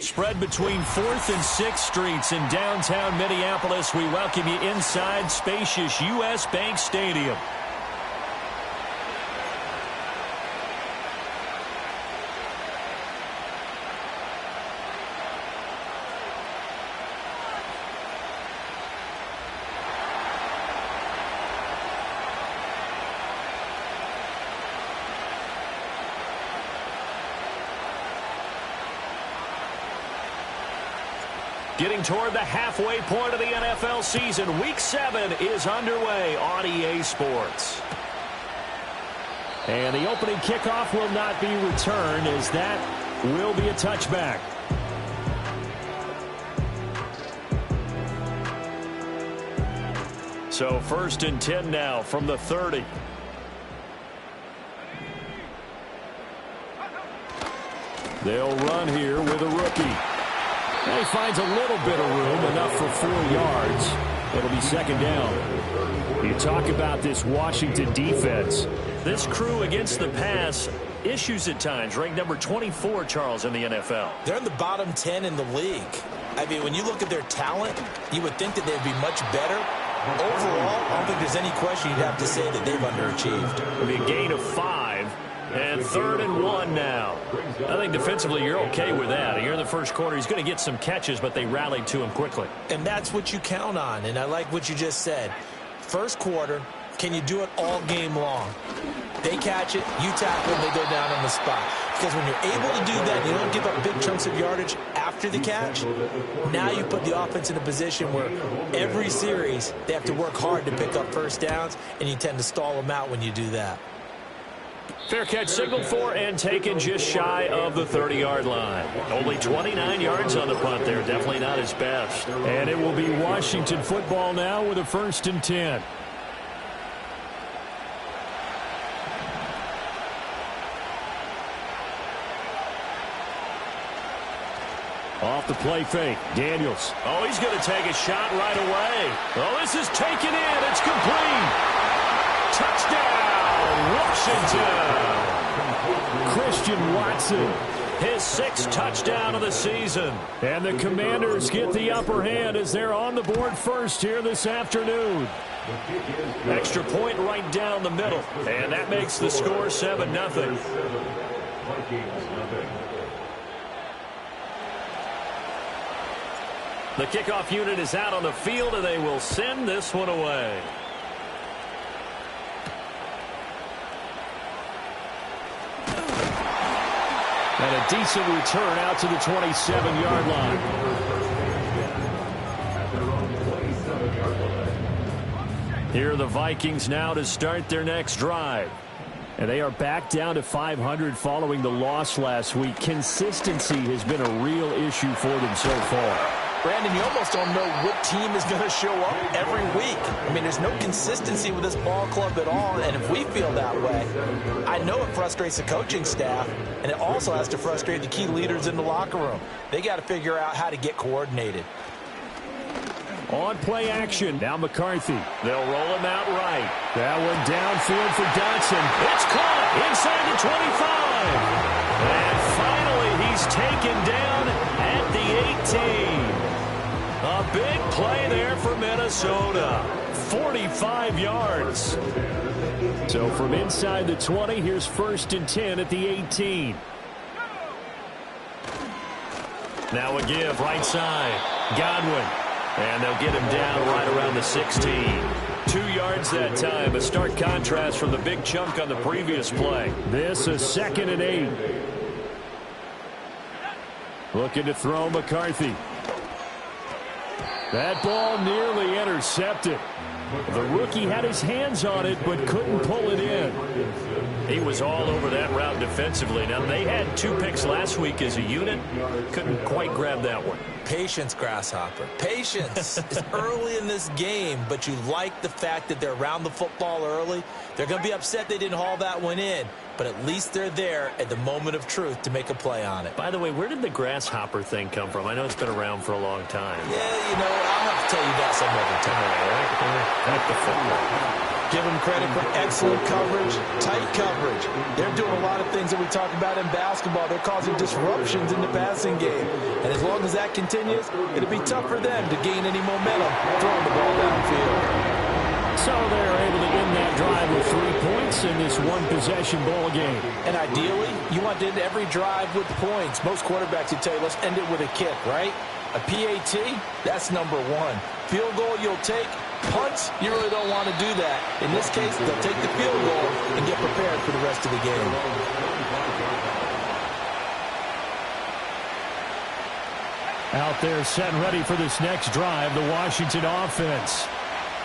Spread between 4th and 6th Streets in downtown Minneapolis. We welcome you inside spacious U.S. Bank Stadium. Getting toward the halfway point of the NFL season. Week 7 is underway on EA Sports. And the opening kickoff will not be returned, as that will be a touchback. So 1st and 10 now from the 30. They'll run here with a rookie. He finds a little bit of room, enough for 4 yards. It'll be 2nd down. You talk about this Washington defense. This crew against the pass, issues at times. Ranked number 24, Charles, in the NFL. They're in the bottom 10 in the league. I mean, when you look at their talent, you would think that they'd be much better. Overall, I don't think there's any question you'd have to say that they've underachieved. It'll be a gain of 5. And 3rd and 1 now. I think defensively you're okay with that. Here in the first quarter, he's going to get some catches, but they rallied to him quickly. And that's what you count on, and I like what you just said. First quarter, can you do it all game long? They catch it, you tackle them, they go down on the spot. Because when you're able to do that, you don't give up big chunks of yardage after the catch. Now you put the offense in a position where every series they have to work hard to pick up first downs, and you tend to stall them out when you do that. Fair catch signaled for and taken just shy of the 30-yard line. Only 29 yards on the punt there. Definitely not his best. And it will be Washington football now with a 1st and 10. Off the play fake. Daniels. Oh, he's going to take a shot right away. Oh, this is taken in. It's complete. Touchdown. Washington. Christian Watson, his 6th touchdown of the season. And the Commanders get the upper hand as they're on the board first here this afternoon. Extra point right down the middle. And that makes the score 7-0. The kickoff unit is out on the field, and they will send this one away. And a decent return out to the 27-yard line. Here are the Vikings now to start their next drive. And they are back down to 500 following the loss last week. Consistency has been a real issue for them so far. Brandon, you almost don't know what team is going to show up every week. I mean, there's no consistency with this ball club at all, and if we feel that way, I know it frustrates the coaching staff, and it also has to frustrate the key leaders in the locker room. They got to figure out how to get coordinated. On play action, now McCarthy. They'll roll him out right. That one downfield for Dotson. It's caught inside the 25. And finally, he's taken down at the 18. A big play there for Minnesota. 45 yards. So from inside the 20, here's 1st and 10 at the 18. Now a give right side. Godwin. And they'll get him down right around the 16. 2 yards that time. A stark contrast from the big chunk on the previous play. This is 2nd and 8. Looking to throw McCarthy. That ball nearly intercepted. The rookie had his hands on it but couldn't pull it in. He was all over that route defensively. Now, they had 2 picks last week as a unit. Couldn't quite grab that one. Patience, Grasshopper. Patience. It's early in this game, but you like the fact that they're around the football early. They're going to be upset they didn't haul that one in, but at least they're there at the moment of truth to make a play on it. By the way, where did the Grasshopper thing come from? I know it's been around for a long time. Yeah, you know, I'll have to tell you that some other time. At the football. Give them credit for excellent coverage, tight coverage. They're doing a lot of things that we talk about in basketball. They're causing disruptions in the passing game. And as long as that continues, it'll be tough for them to gain any momentum throwing the ball downfield. So they're able to end that drive with 3 points in this one-possession ball game. And ideally, you want to end every drive with points. Most quarterbacks would tell you, let's end it with a kick, right? A PAT, that's number one. Field goal you'll take. Punts, you really don't want to do that. In this case, they'll take the field goal and get prepared for the rest of the game. Out there set and ready for this next drive, the Washington offense.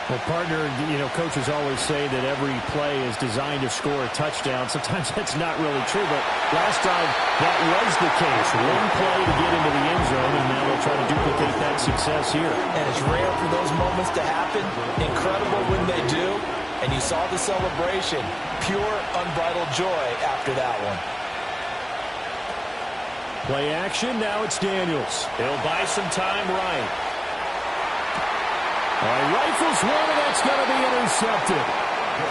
Well, partner, coaches always say that every play is designed to score a touchdown. Sometimes that's not really true, but last drive, that was the case. One play to get into the end zone, and now they'll try to duplicate that success here. And it's rare for those moments to happen. Incredible when they do. And you saw the celebration. Pure, unbridled joy after that one. Play action, now it's Daniels. He'll buy some time right. Rifles one, and that's going to be intercepted.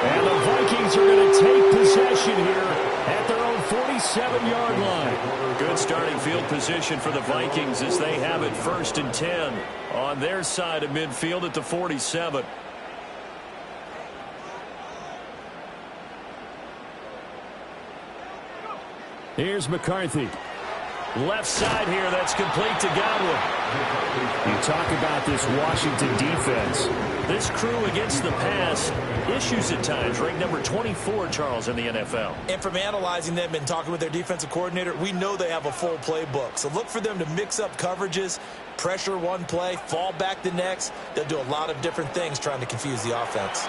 And the Vikings are going to take possession here at their own 47-yard line. Good starting field position for the Vikings as they have it 1st and 10 on their side of midfield at the 47. Here's McCarthy. Left side here, that's complete to Godwin. You talk about this Washington defense. This crew against the pass, issues at times, ranked number 24, Charles, in the NFL. And from analyzing them and talking with their defensive coordinator, we know they have a full playbook. So look for them to mix up coverages, pressure one play, fall back the next. They'll do a lot of different things trying to confuse the offense.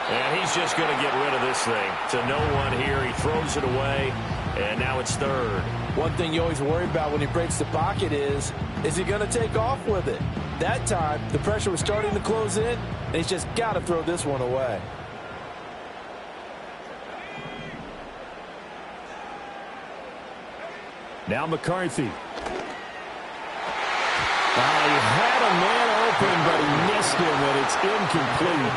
And he's just going to get rid of this thing. To no one here, he throws it away, and now it's 3rd. One thing you always worry about when he breaks the pocket is he going to take off with it? That time, the pressure was starting to close in, and he's just got to throw this one away. Now McCarthy. He had a man open, but he missed him, and it's incomplete.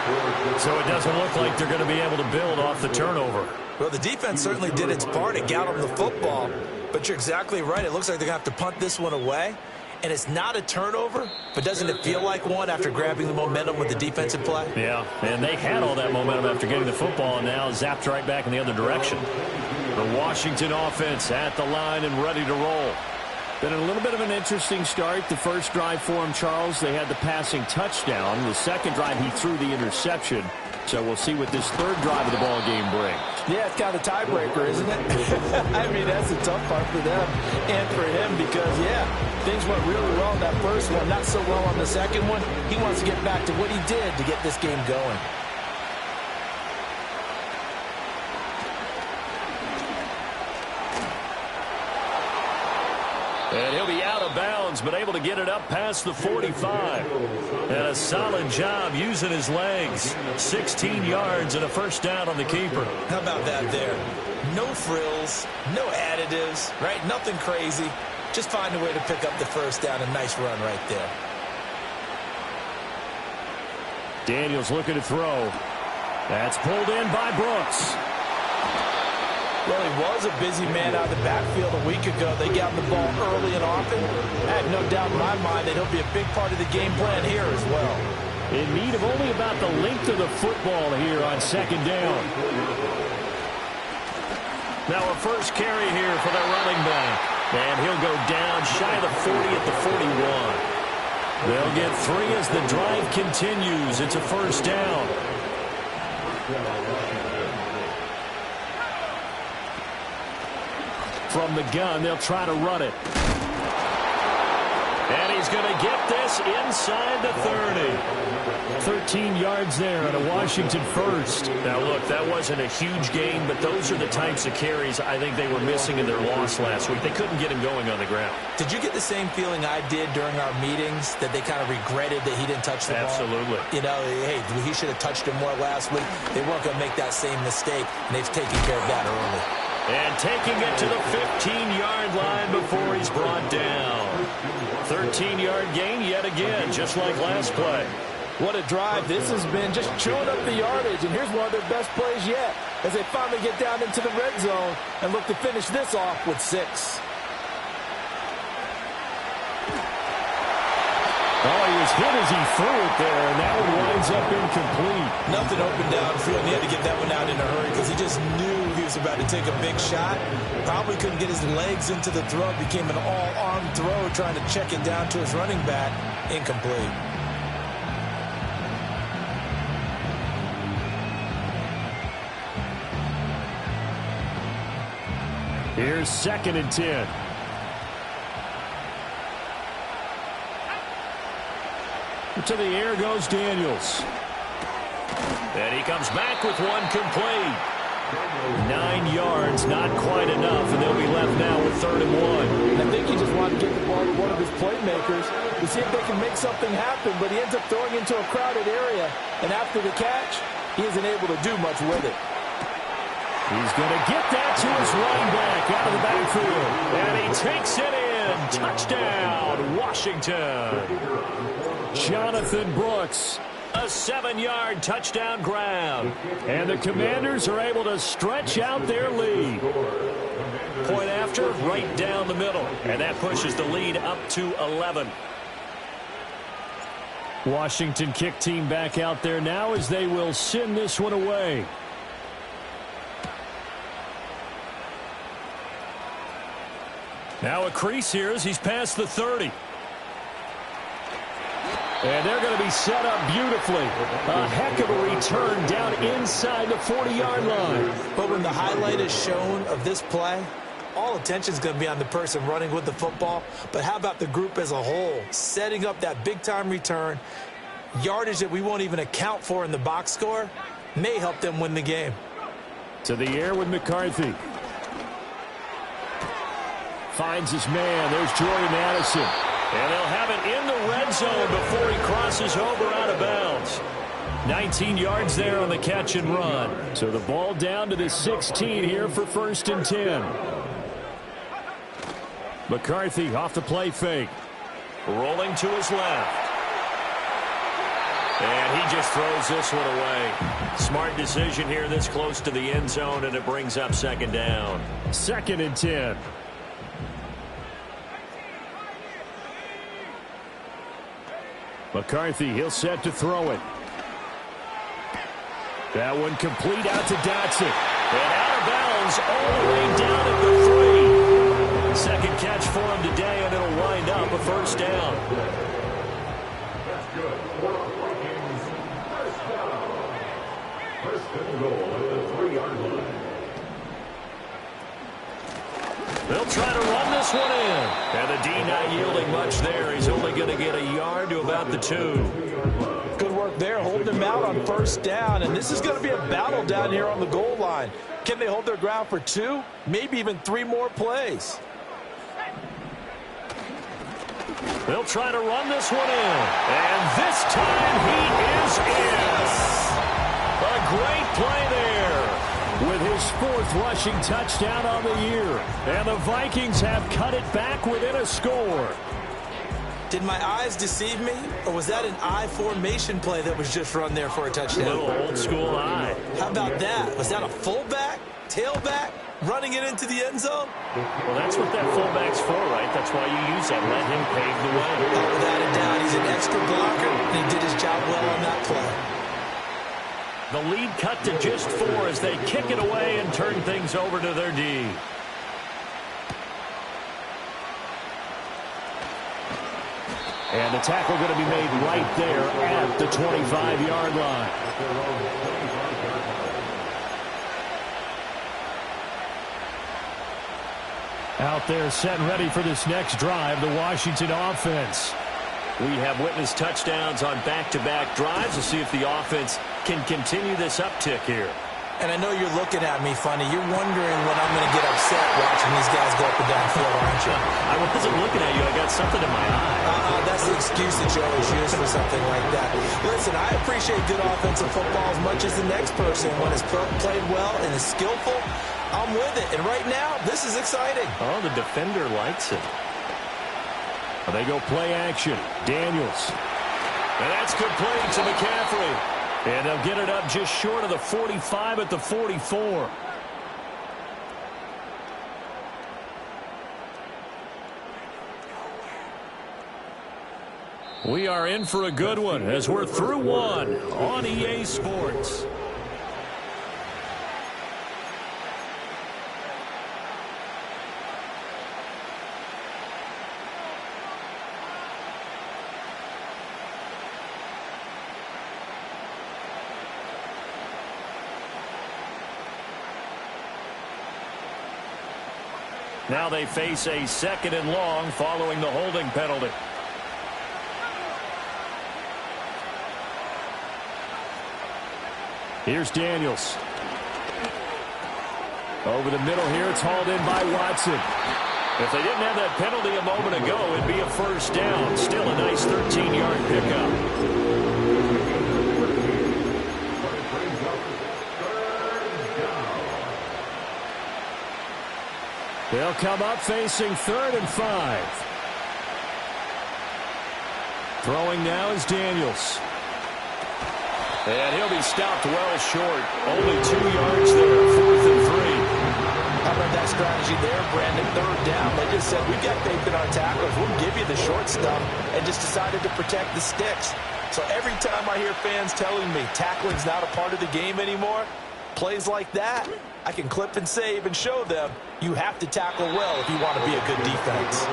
So it doesn't look like they're going to be able to build off the turnover. Well, the defense certainly did its part to get them the football. But you're exactly right. It looks like they're going to have to punt this one away. And it's not a turnover, but doesn't it feel like one after grabbing the momentum with the defensive play? Yeah, and they had all that momentum after getting the football, and now zapped right back in the other direction. The Washington offense at the line and ready to roll. Been a little bit of an interesting start. The first drive for him, Charles, they had the passing touchdown. The second drive, he threw the interception. So we'll see what this 3rd drive of the ball game brings. Yeah, it's kind of a tiebreaker, isn't it? I mean, that's the tough part for them and for him because, yeah, things went really well in that first one, not so well on the second one. He wants to get back to what he did to get this game going. And he'll be out of bounds, but able to get it up past the 45. And a solid job using his legs. 16 yards and a first down on the keeper. How about that there? No frills, no additives, right? Nothing crazy. Just find a way to pick up the first down. A nice run right there. Daniels looking to throw. That's pulled in by Brooks. Well, he was a busy man out of the backfield a week ago. They got the ball early and often. I have no doubt in my mind that he'll be a big part of the game plan here as well. In need of only about the length of the football here on 2nd down. Now a first carry here for the running back. And he'll go down shy of the 40 at the 41. They'll get 3 as the drive continues. It's a first down. From the gun, they'll try to run it. And he's going to get this inside the 30. 13 yards there and a Washington first. Now, look, that wasn't a huge gain, but those are the types of carries I think they were missing in their loss last week. They couldn't get him going on the ground. Did you get the same feeling I did during our meetings, that they kind of regretted that he didn't touch the ball? Absolutely. You know, hey, he should have touched him more last week. They weren't going to make that same mistake, and they've taken care of that early. And taking it to the 15-yard line before he's brought down. 13-yard gain yet again, just like last play. What a drive this has been, just chewing up the yardage. And here's one of their best plays yet as they finally get down into the red zone and look to finish this off with 6. Oh, he was hit as he threw it there, and that one winds up incomplete. Nothing open downfield, and he had to get that one out in a hurry because he just knew he was about to take a big shot. Probably couldn't get his legs into the throw. Became an all-arm throw, trying to check it down to his running back. Incomplete. Here's 2nd and 10. To the air goes Daniels. And he comes back with one complete. 9 yards, not quite enough, and they'll be left now with 3rd and 1. I think he just wanted to get the ball to one of his playmakers to see if they can make something happen, but he ends up throwing into a crowded area, and after the catch, he isn't able to do much with it. He's going to get that to his running back out of the backfield, and he takes it in. Touchdown, Washington. Jonathan Brooks, a 7-yard touchdown grab. And the Commanders are able to stretch out their lead. Point after, right down the middle. And that pushes the lead up to 11. Washington kick team back out there now as they will send this one away. Now a crease here as he's past the 30. And they're going to be set up beautifully. A heck of a return down inside the 40-yard line. But when the highlight is shown of this play, all attention is going to be on the person running with the football. But how about the group as a whole? Setting up that big-time return, yardage that we won't even account for in the box score, may help them win the game. To the air with McCarthy. Finds his man. There's Jordan Addison. And they'll have it in the red zone before he crosses over out of bounds. 19 yards there on the catch and run. So the ball down to the 16 here for 1st and 10. McCarthy off the play fake. Rolling to his left. And he just throws this one away. Smart decision here this close to the end zone, and it brings up 2nd down. 2nd and 10. McCarthy, he'll set to throw it. That one complete out to Dotson. And out of bounds all the way down at the 3. Second catch for him today, and it'll wind up a 1st down. They'll try to run this one in. And the D not yielding much there. He's only going to get a yard to about the 2. Good work there, holding them out on 1st down. And this is going to be a battle down here on the goal line. Can they hold their ground for 2, maybe even 3 more plays? They'll try to run this one in. And this time he is in. A great play there. With his 4th rushing touchdown on the year. And the Vikings have cut it back within a score. Did my eyes deceive me? Or was that an I formation play that was just run there for a touchdown? A little old school eye. How about that? Was that a fullback, tailback, running it into the end zone? Well, that's what that fullback's for, right? That's why you use that. Let him pave the way. Oh, without a doubt. He's an extra blocker, and he did his job well on that play. The lead cut to just 4 as they kick it away and turn things over to their D. And the tackle going to be made right there at the 25-yard line. Out there set and ready for this next drive, the Washington offense. We have witnessed touchdowns on back-to-back drives. We'll see if the offense can continue this uptick here. And I know you're looking at me funny. You're wondering when I'm going to get upset watching these guys go up and down field, aren't you? I wasn't looking at you. I got something in my eye. That's the excuse that you always use for something like that. Listen, I appreciate good offensive football as much as the next person. When it's played well and is skillful, I'm with it. And right now, this is exciting. Oh, the defender likes it. They go play action. Daniels. And that's complete to McCaffrey. And they'll get it up just short of the 45 at the 44. We are in for a good one as we're through one on EA Sports. Now they face a 2nd and long following the holding penalty. Here's Daniels. Over the middle here, it's hauled in by Watson. If they didn't have that penalty a moment ago, it'd be a first down. Still a nice 13-yard pickup. They'll come up facing 3rd and 5. Throwing now is Daniels. And he'll be stopped well short. Only 2 yards there, 4th and 3. How about that strategy there, Brandon? 3rd down. They just said, we've got faith in our tacklers. We'll give you the short stuff, and just decided to protect the sticks. So every time I hear fans telling me tackling's not a part of the game anymore, plays like that, I can clip and save and show them you have to tackle well if you want to be a good defense.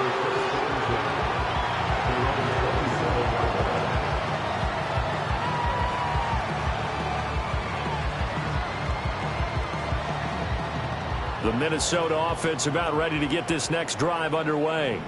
The Minnesota offense about ready to get this next drive underway.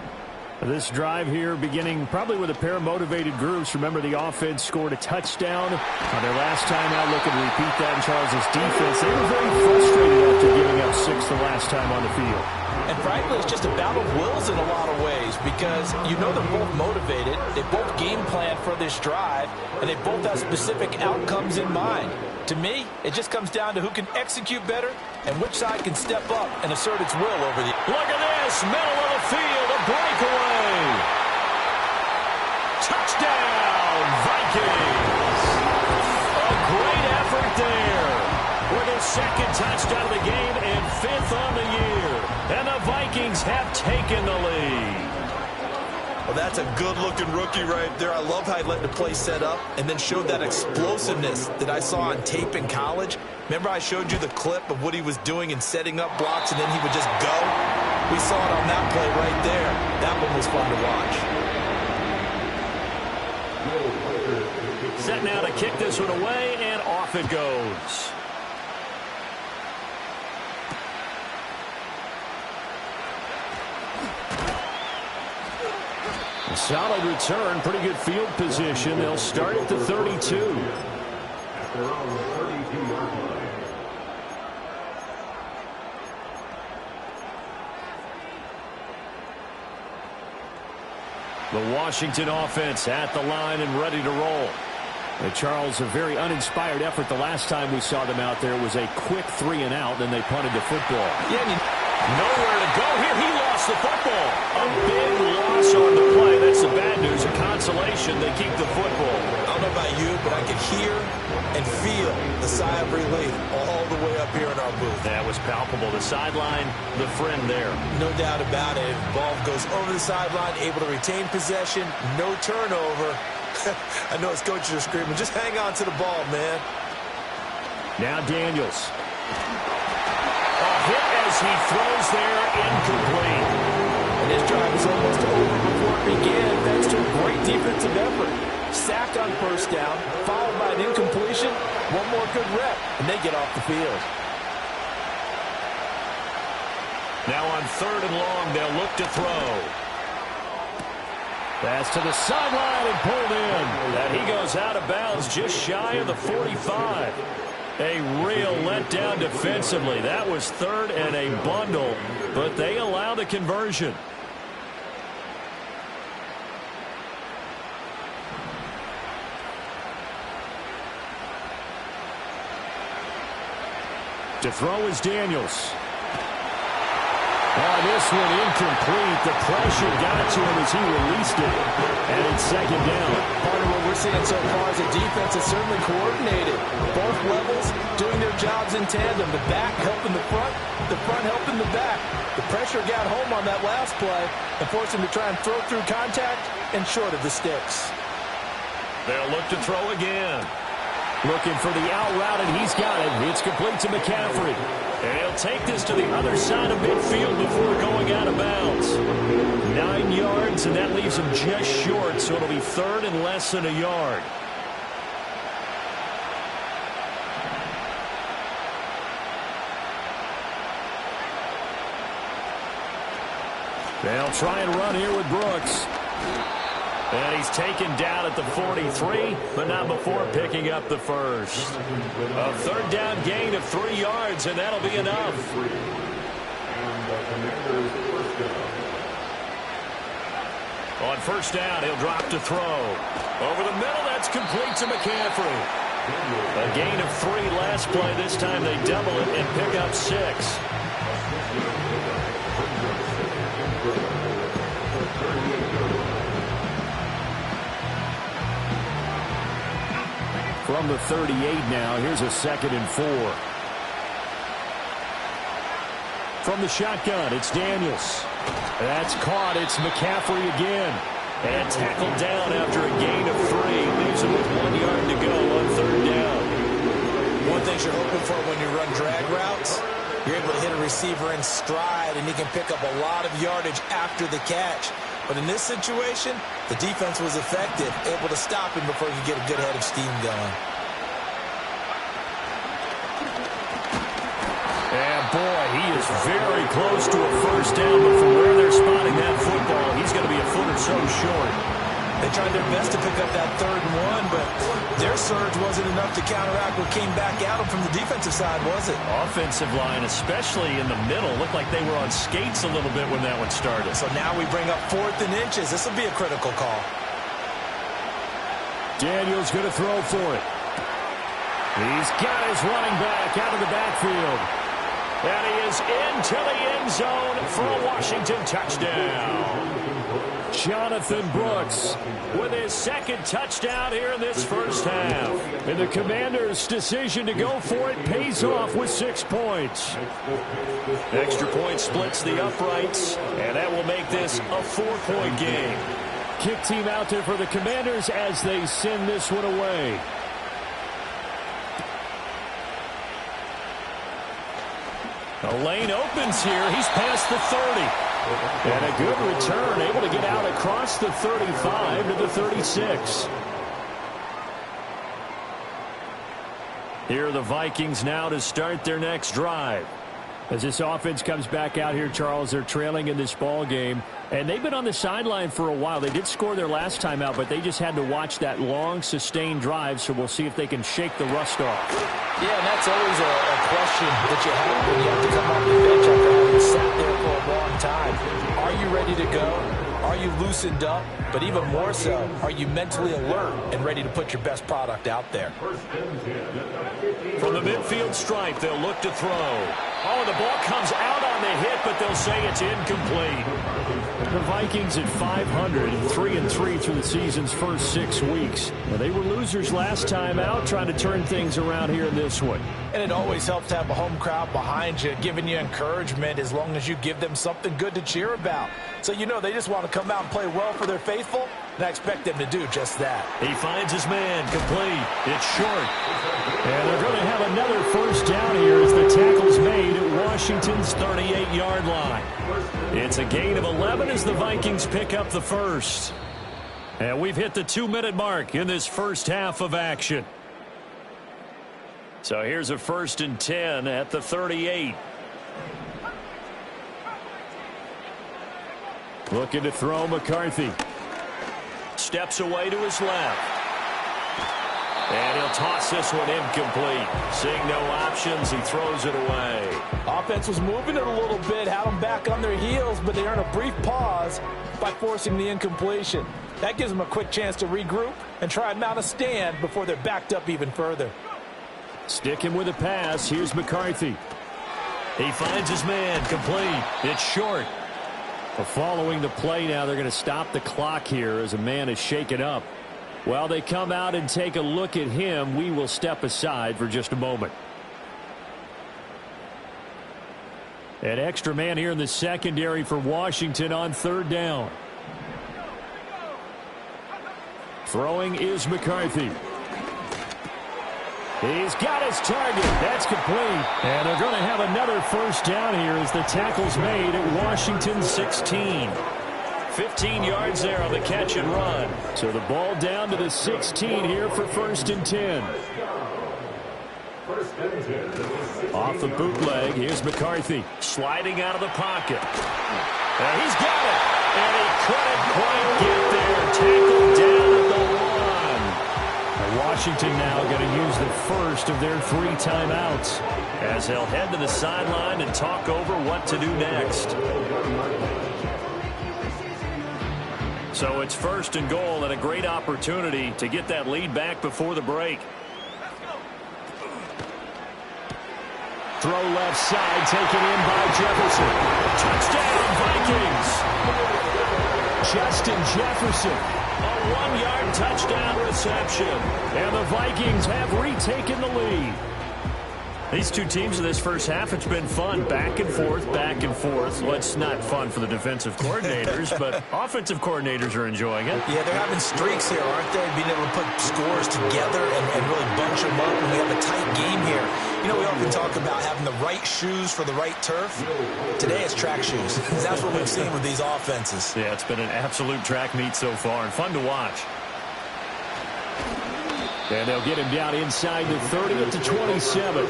This drive here beginning probably with a pair of motivated groups. Remember, the offense scored a touchdown on their last time out. Looking to repeat that in Charles' defense. They were very frustrated after giving up 6 the last time on the field. And frankly, it's just a battle of wills in a lot of ways because you know they're both motivated. They both game plan for this drive, and they both have specific outcomes in mind. To me, it just comes down to who can execute better and which side can step up and assert its will over the... Look at this, middle of the field, a breakaway. Touchdown, Vikings. A great effort there. With his 2nd touchdown of the game and 5th on the year. And the Vikings have taken the lead. Well, that's a good-looking rookie right there. I love how he let the play set up and then showed that explosiveness that I saw on tape in college. Remember I showed you the clip of what he was doing and setting up blocks, and then he would just go? We saw it on that play right there. That one was fun to watch. Set now to kick this one away, and off it goes. A solid return, pretty good field position. They'll start at the 32. The Washington offense at the line and ready to roll. Charles, a very uninspired effort the last time we saw them out there. It was a quick 3 and out, then they punted the football. Yeah, nowhere to go here. He lost the football. A big loss on the play. That's the bad news. A consolation, they keep the football. I don't know about you, but I could hear and feel the sigh of relief all the way up here in our booth. That was palpable. The sideline, the friend there. No doubt about it. Ball goes over the sideline, able to retain possession, no turnover. I know his coaches are screaming, just hang on to the ball, man. Now Daniels. A hit as he throws there, incomplete. And this drive is almost over before it began, thanks to a great defensive effort. Sacked on 1st down, followed by an incompletion. One more good rep, and they get off the field. Now on 3rd and long, they'll look to throw. Pass to the sideline and pulled in. And he goes out of bounds just shy of the 45. A real letdown defensively. That was 3rd and a bundle, but they allow the conversion. To throw is Daniels. Oh, this one incomplete. The pressure got to him as he released it. And it's second down. Part of what we're seeing so far is the defense is certainly coordinated. Both levels doing their jobs in tandem. The back helping the front helping the back. The pressure got home on that last play and forced him to try and throw through contact and short of the sticks. They'll look to throw again. Looking for the out route, and he's got it. It's complete to McCaffrey. And he'll take this to the other side of midfield before going out of bounds. 9 yards, and that leaves him just short, so it'll be third and less than a yard. They'll try and run here with Brooks. And he's taken down at the 43, but not before picking up the first. A third down gain of 3 yards, and that'll be enough. On first down, he'll drop to throw. Over the middle, that's complete to McCaffrey. A gain of 3 last play. This time they double it and pick up 6. From the 38 now, here's a 2nd and 4. From the shotgun, it's Daniels. That's caught. It's McCaffrey again. And tackled down after a gain of 3. Leaves him with 1 yard to go on third down. One thing you're hoping for when you run drag routes, you're able to hit a receiver in stride, and he can pick up a lot of yardage after the catch. But in this situation, the defense was effective, able to stop him before he could get a good head of steam going. And boy, he is very close to a first down, but from where they're spotting that football, he's going to be a foot or so short. They tried their best to pick up that 3rd and 1, but their surge wasn't enough to counteract what came back at them from the defensive side, was it? Offensive line, especially in the middle, looked like they were on skates a little bit when that one started. So now we bring up 4th and inches. This will be a critical call. Daniels going to throw for it. He's got his running back out of the backfield. And he is into the end zone for a Washington touchdown. Jonathan Brooks with his 2nd touchdown here in this first half. And the Commanders' decision to go for it pays off with 6 points. Extra point splits the uprights, and that will make this a 4-point game. Kick team out there for the Commanders as they send this one away. The lane opens here. He's past the 30. And a good return, able to get out across the 35 to the 36. Here are the Vikings now to start their next drive. As this offense comes back out here, Charles, they're trailing in this ball game. And they've been on the sideline for a while. They did score their last time out, but they just had to watch that long, sustained drive, so we'll see if they can shake the rust off. Yeah, and that's always a question that you have when you have to come off the bench after having sat there for a long time. Are you ready to go? Are you loosened up? But even more so, are you mentally alert and ready to put your best product out there? From the midfield stripe, they'll look to throw. Oh, the ball comes out on the hit, but they'll say it's incomplete. The Vikings at 500, 3-3 through the season's first 6 weeks. Now, they were losers last time out, trying to turn things around here in this one. And it always helps to have a home crowd behind you, giving you encouragement as long as you give them something good to cheer about. So you know they just want to come out and play well for their faithful, and I expect them to do just that. He finds his man, complete. It's short. And they're going to have another first down here as the tackle's made at Washington's 38-yard line. It's a gain of 11 as the Vikings pick up the first. And we've hit the 2-minute mark in this first half of action. So here's a 1st and 10 at the 38. Looking to throw McCarthy. Steps away to his left. And he'll toss this one incomplete. Seeing no options, he throws it away. Offense was moving it a little bit, had them back on their heels, but they earn a brief pause by forcing the incompletion. That gives them a quick chance to regroup and try and mount a stand before they're backed up even further. Sticking with a pass, here's McCarthy. He finds his man, complete. It's short. Following the play now, they're going to stop the clock here as a man is shaken up. While they come out and take a look at him, we will step aside for just a moment. An extra man here in the secondary for Washington on third down. Throwing is McCarthy. He's got his target. That's complete. And they're going to have another first down here as the tackle's made at Washington 16. 15 yards there on the catch and run. So the ball down to the 16 here for first and 10. Off the bootleg, here's McCarthy. Sliding out of the pocket. He's got it. And he couldn't quite get there. Tackled down at the 1. Washington now going to use the first of their 3 timeouts, as they'll head to the sideline and talk over what to do next. So it's first and goal and a great opportunity to get that lead back before the break. Throw left side, taken in by Jefferson. Touchdown, Vikings. Justin Jefferson. A 1-yard touchdown reception. And the Vikings have retaken the lead. These two teams in this first half, it's been fun. Back and forth, back and forth. Well, it's not fun for the defensive coordinators, but offensive coordinators are enjoying it. Yeah, they're having streaks here, aren't they? Being able to put scores together and really bunch them up when we have a tight game here. You know, we often talk about having the right shoes for the right turf. Today it's track shoes. That's what we've seen with these offenses. Yeah, it's been an absolute track meet so far and fun to watch. And they'll get him down inside the 30 to 27.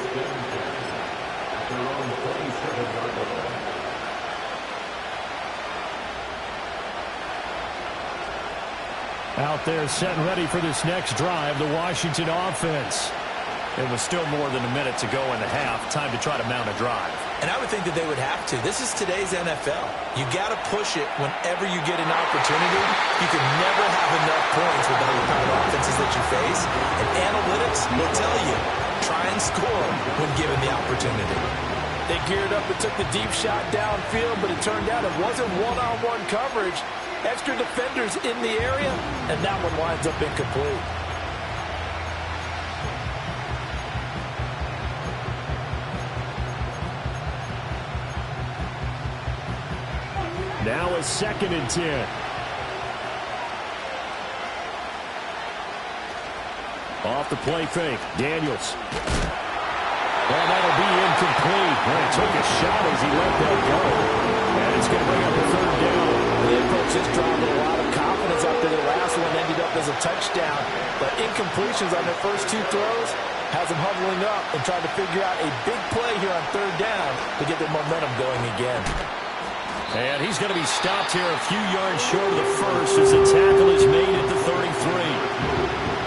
Out there set and ready for this next drive, the Washington offense. It was still more than a minute to go in the half. Time to try to mount a drive. And I would think that they would have to. This is today's NFL. You got to push it whenever you get an opportunity. You can never have enough points with the kind of offenses that you face. And analytics will tell you, try and score when given the opportunity. They geared up and took the deep shot downfield, but it turned out it wasn't one-on-one coverage. Extra defenders in the area, and that one winds up incomplete. Now a 2nd and 10. Off the play fake, Daniels. Well, that'll be incomplete. Well, he took a shot as he let that go. And it's going to bring up a 3rd down. The approach just dropped a lot of confidence after the last one ended up as a touchdown. But incompletions on their first 2 throws has them huddling up and trying to figure out a big play here on 3rd down to get their momentum going again. And he's going to be stopped here a few yards short of the first as the tackle is made at the 33.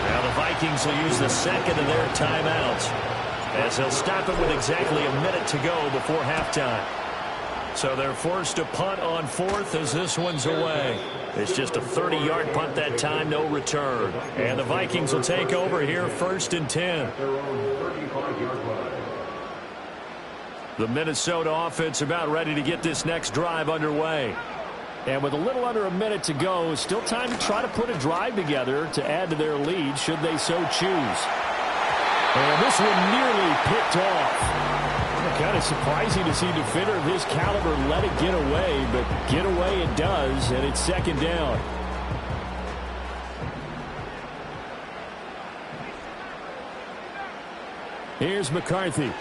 Now the Vikings will use the 2nd of their timeouts as they'll stop it with exactly a minute to go before halftime. So they're forced to punt on 4th as this one's away. It's just a 30-yard punt that time, no return. And the Vikings will take over here 1st and 10. The Minnesota offense about ready to get this next drive underway. And with a little under a minute to go, still time to try to put a drive together to add to their lead should they so choose. And this one nearly picked off. Kind of surprising to see a defender of his caliber let it get away, but get away it does, and it's 2nd down. Here's McCarthy.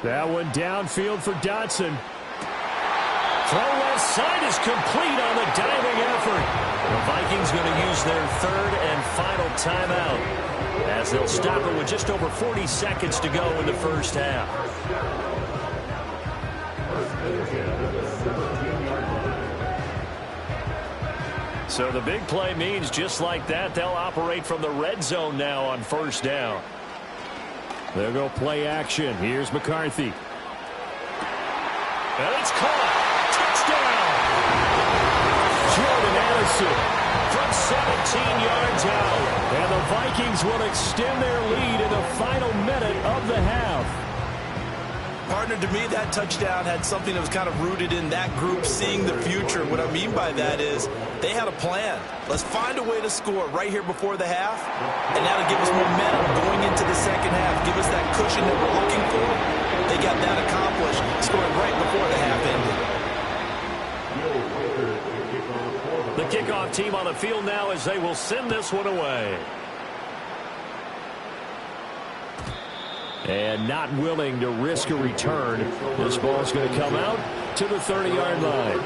That one downfield for Dotson. Throw left side is complete on the diving effort. The Vikings going to use their 3rd and final timeout as they'll stop it with just over 40 seconds to go in the first half. So the big play means just like that, they'll operate from the red zone now on 1st down. They'll go play action. Here's McCarthy. And it's caught. Touchdown. Jordan Addison from 17 yards out. And the Vikings will extend their lead in the final minute of the half. Partner, to me, that touchdown had something that was kind of rooted in that group seeing the future. What I mean by that is they had a plan. Let's find a way to score right here before the half, and that'll give us momentum going into the second half, give us that cushion that we're looking for. They got that accomplished, scoring right before the half ended. The kickoff team on the field now as they will send this one away. And not willing to risk a return. This ball's going to come out to the 30-yard line.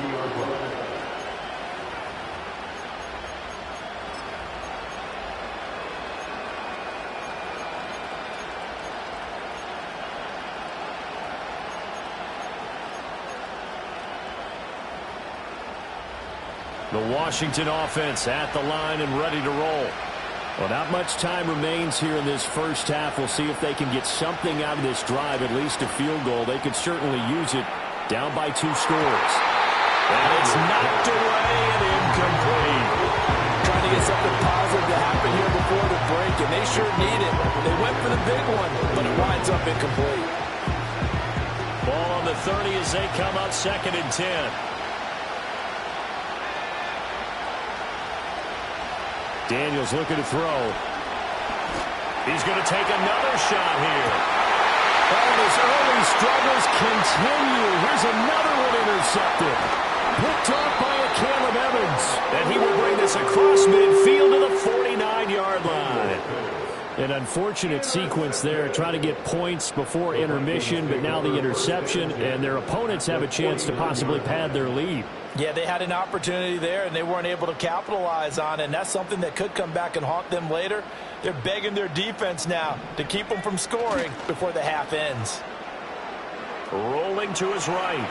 The Washington offense at the line and ready to roll. Well, not much time remains here in this first half. We'll see if they can get something out of this drive, at least a field goal. They could certainly use it down by 2 scores. And it's knocked away and incomplete. Trying to get something positive to happen here before the break, and they sure need it. They went for the big one, but it winds up incomplete. Ball on the 30 as they come up 2nd and 10. Daniels looking to throw. He's going to take another shot here. And his early struggles continue. Here's another one intercepted. Picked off by a Caleb Evans. And he will bring this across midfield to the 49-yard line. An unfortunate sequence there, trying to get points before intermission, but now the interception, and their opponents have a chance to possibly pad their lead. Yeah, they had an opportunity there, and they weren't able to capitalize on it, and that's something that could come back and haunt them later. They're begging their defense now to keep them from scoring before the half ends. Rolling to his right.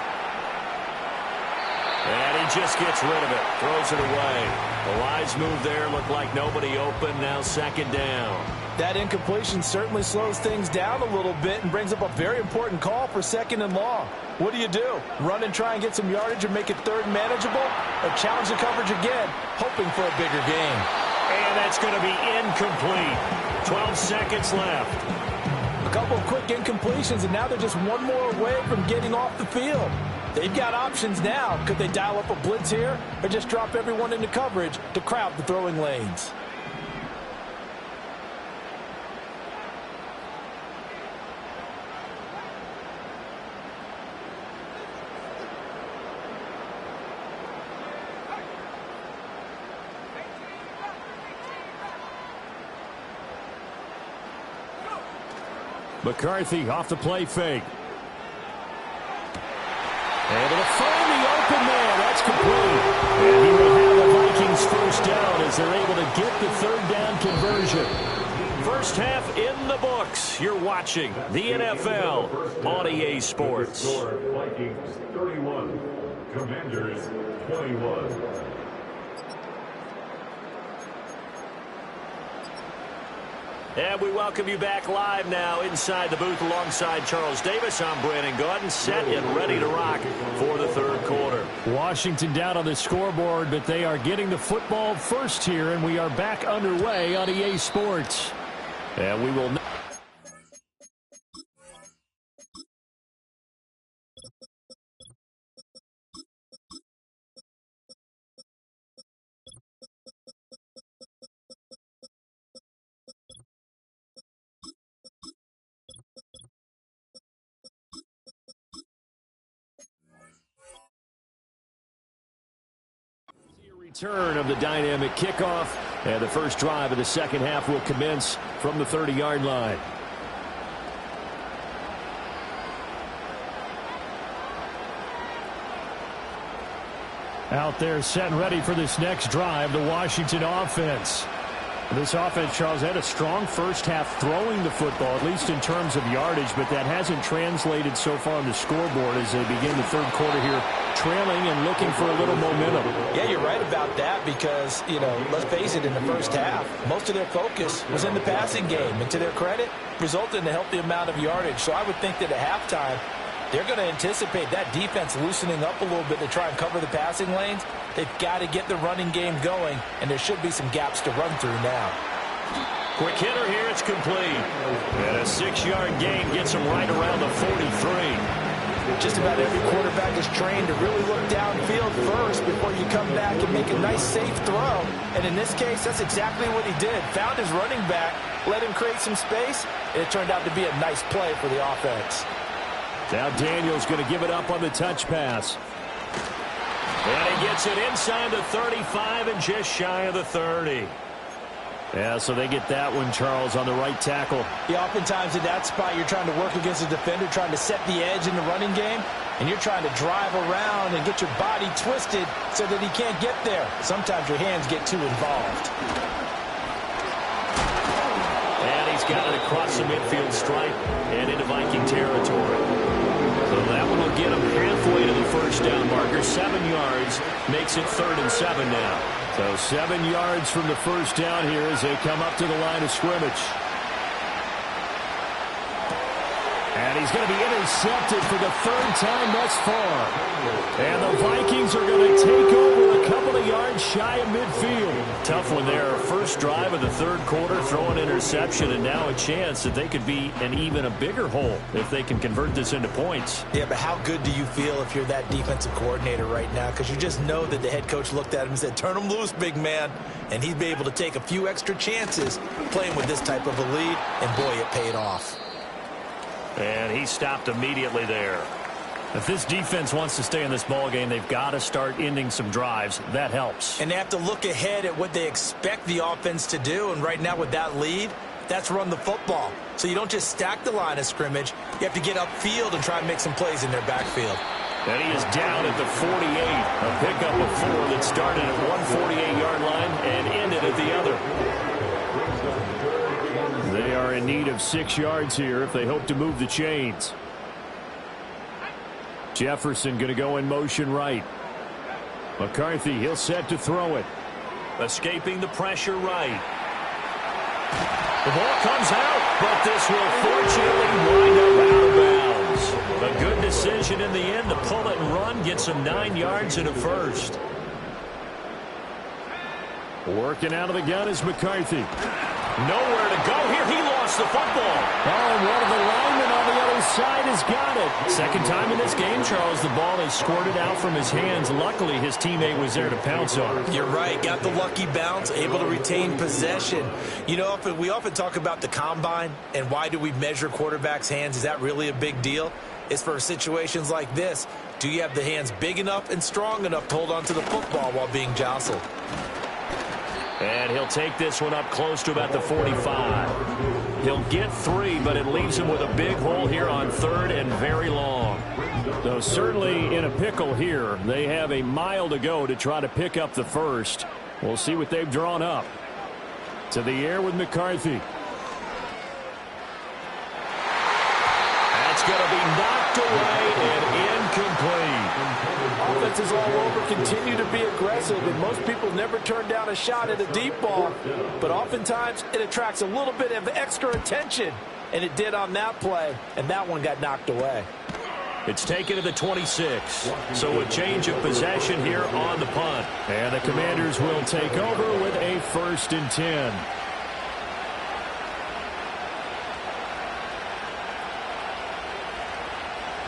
And he just gets rid of it. Throws it away. The wise move there. Looked like nobody open. Now 2nd down. That incompletion certainly slows things down a little bit and brings up a very important call for 2nd and long. What do you do? Run and try and get some yardage and make it 3rd manageable? Or challenge the coverage again, hoping for a bigger gain? And that's going to be incomplete. 12 seconds left. A couple of quick incompletions, and now they're just one more away from getting off the field. They've got options now. Could they dial up a blitz here or just drop everyone into coverage to crowd the throwing lanes? McCarthy off the play fake. Able to find the open man. That's complete. And he will have the Vikings first down as they're able to get the 3rd down conversion. First half in the books. You're watching the NFL on EA Sports. Vikings 31, Commanders 21. And we welcome you back live now inside the booth alongside Charles Davis. I'm Brandon Gaudin, set and ready to rock for the 3rd quarter. Washington down on the scoreboard, but they are getting the football first here, and we are back underway on EA Sports. And we will... Return of the dynamic kickoff, and the first drive of the second half will commence from the 30-yard line. Out there set and ready for this next drive, the Washington offense. This offense, Charles, had a strong first half throwing the football, at least in terms of yardage, but that hasn't translated so far on the scoreboard as they begin the 3rd quarter here, trailing and looking for a little momentum. Yeah, you're right about that because, you know, let's face it, in the first half, most of their focus was in the passing game, and to their credit, resulted in a healthy amount of yardage. So I would think that at halftime, they're going to anticipate that defense loosening up a little bit to try and cover the passing lanes. They've got to get the running game going, and there should be some gaps to run through now. Quick hitter here, it's complete. And a 6-yard gain gets him right around the 43. Just about every quarterback is trained to really look downfield first before you come back and make a nice, safe throw. And in this case, that's exactly what he did. Found his running back, let him create some space, and it turned out to be a nice play for the offense. Now Daniels going to give it up on the touch pass. And he gets it inside the 35 and just shy of the 30. Yeah, so they get that one, Charles, on the right tackle. Yeah, oftentimes in that spot, you're trying to work against a defender, trying to set the edge in the running game, and you're trying to drive around and get your body twisted so that he can't get there. Sometimes your hands get too involved. And he's got it across the midfield stripe and into Viking territory. So that one will get him halfway to the first down marker. 7 yards makes it 3rd and 7 now. So 7 yards from the first down here as they come up to the line of scrimmage. And he's going to be intercepted for the 3rd time thus far. And the Vikings are going to take over a couple of yards shy of midfield. Tough one there. First drive of the 3rd quarter, throw an interception, and now a chance that they could be in even a bigger hole if they can convert this into points. Yeah, but how good do you feel if you're that defensive coordinator right now? Because you just know that the head coach looked at him and said, turn him loose, big man. And he'd be able to take a few extra chances playing with this type of a lead, and boy, it paid off. And he stopped immediately there. If this defense wants to stay in this ballgame, they've got to start ending some drives. That helps. And they have to look ahead at what they expect the offense to do. And right now with that lead, that's run the football. So you don't just stack the line of scrimmage. You have to get upfield and try and make some plays in their backfield. And he is down at the 48. A pickup of 4 that started at one 48-yard line and ended at the other. They are in need of 6 yards here if they hope to move the chains. Jefferson going to go in motion right. McCarthy, he'll set to throw it. Escaping the pressure right. The ball comes out, but this will fortunately wind up out of bounds. A good decision in the end to pull it and run, get some 9 yards and a first. Working out of the gun is McCarthy. Nowhere to go here. He lost the football. Oh, and one of the linemen on the other side has got it. Second time in this game, Charles, the ball has squirted out from his hands. Luckily, his teammate was there to pounce on it. You're right. Got the lucky bounce, able to retain possession. You know, we often talk about the combine and why do we measure quarterbacks' hands. Is that really a big deal? It's for situations like this. Do you have the hands big enough and strong enough to hold on to the football while being jostled? And he'll take this one up close to about the 45. He'll get 3, but it leaves him with a big hole here on 3rd and very long. So certainly in a pickle here. They have a mile to go to try to pick up the first. We'll see what they've drawn up. To the air with McCarthy. That's going to be knocked away and incomplete. Offenses all over continue to be aggressive, and most people never turn down a shot at a deep ball. But oftentimes, it attracts a little bit of extra attention, and it did on that play, and that one got knocked away. It's taken to the 26. So a change of possession here on the punt. And the Commanders will take over with a 1st and 10.